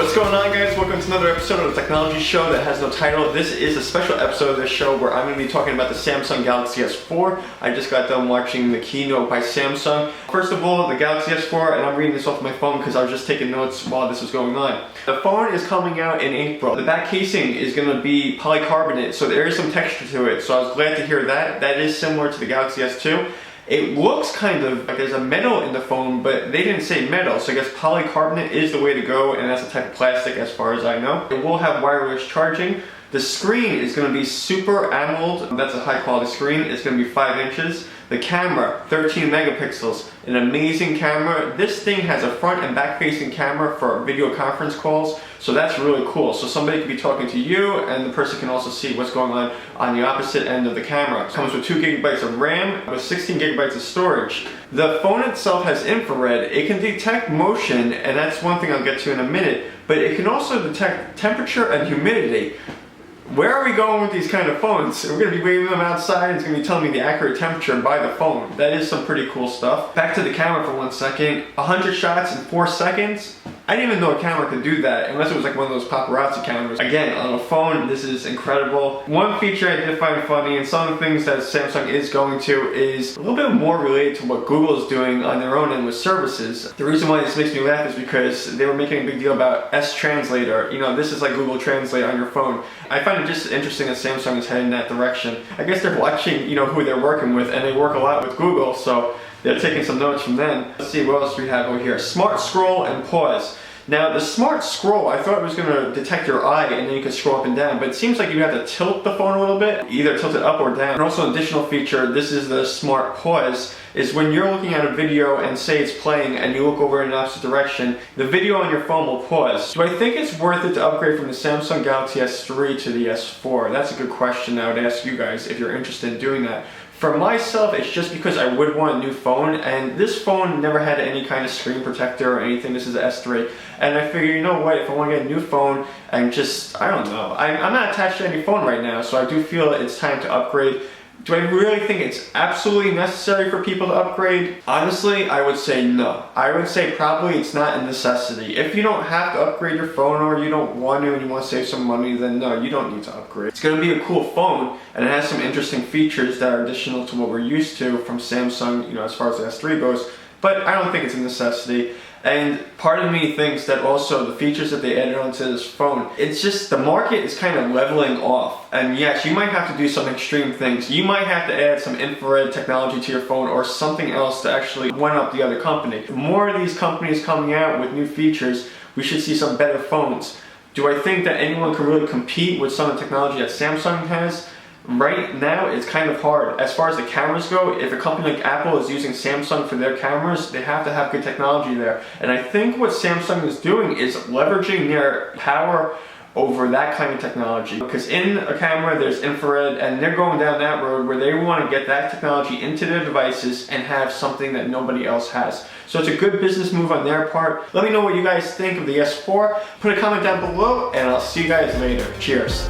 What's going on, guys? Welcome to another episode of the technology show that has no title. This is a special episode of this show where I'm going to be talking about the Samsung Galaxy S4. I just got done watching the keynote by Samsung. First of all, the Galaxy S4, and I'm reading this off my phone because I was just taking notes while this was going on. The phone is coming out in April. The back casing is going to be polycarbonate, so there is some texture to it. So I was glad to hear that. That is similar to the Galaxy S2. It looks kind of like there's a metal in the phone, but they didn't say metal, so I guess polycarbonate is the way to go, and that's a type of plastic as far as I know. It will have wireless charging. The screen is going to be Super AMOLED. That's a high quality screen. It's going to be 5 inches. The camera, 13 megapixels, an amazing camera. This thing has a front and back facing camera for video conference calls, so that's really cool. So somebody could be talking to you and the person can also see what's going on the opposite end of the camera. It comes with 2 gigabytes of RAM with 16 gigabytes of storage. The phone itself has infrared. It can detect motion, and that's one thing I'll get to in a minute, but it can also detect temperature and humidity. Where are we going with these kind of phones? We're going to be waving them outside and it's going to be telling me the accurate temperature by the phone. That is some pretty cool stuff. Back to the camera for 1 second. 100 shots in 4 seconds. I didn't even know a camera could do that unless it was like one of those paparazzi cameras. Again, on a phone, this is incredible. One feature I did find funny, and some of the things that Samsung is going to, is a little bit more related to what Google is doing on their own end with services. The reason why this makes me laugh is because they were making a big deal about S-Translator. You know, this is like Google Translate on your phone. I find it just interesting that Samsung is heading in that direction. I guess they're watching, you know, who they're working with, and they work a lot with Google, so they're taking some notes from them. Let's see what else we have over here. Smart scroll and pause. Now the smart scroll, I thought it was going to detect your eye and then you could scroll up and down, but it seems like you have to tilt the phone a little bit, either tilt it up or down. And also an additional feature, this is the smart pause, is when you're looking at a video and say it's playing and you look over in the opposite direction, the video on your phone will pause. Do I think it's worth it to upgrade from the Samsung Galaxy S3 to the S4? That's a good question I would ask you guys if you're interested in doing that. For myself, it's just because I would want a new phone, and this phone never had any kind of screen protector or anything. This is the S3, and I figure, you know what, if I want to get a new phone and just, I don't know, I'm not attached to any phone right now, so I do feel it's time to upgrade. Do I really think it's absolutely necessary for people to upgrade? Honestly, I would say no. I would say probably it's not a necessity. If you don't have to upgrade your phone, or you don't want to and you want to save some money, then no, you don't need to upgrade. It's going to be a cool phone, and it has some interesting features that are additional to what we're used to from Samsung, you know, as far as the S3 goes, but I don't think it's a necessity. And part of me thinks that also the features that they added onto this phone, it's just the market is kind of leveling off. And yes, you might have to do some extreme things. You might have to add some infrared technology to your phone or something else to actually one up the other company. The more of these companies coming out with new features, we should see some better phones. Do I think that anyone can really compete with some of the technology that Samsung has? Right now, it's kind of hard. As far as the cameras go, if a company like Apple is using Samsung for their cameras, they have to have good technology there. And I think what Samsung is doing is leveraging their power over that kind of technology. Because in a camera, there's infrared, and they're going down that road where they want to get that technology into their devices and have something that nobody else has. So it's a good business move on their part. Let me know what you guys think of the S4. Put a comment down below, and I'll see you guys later. Cheers.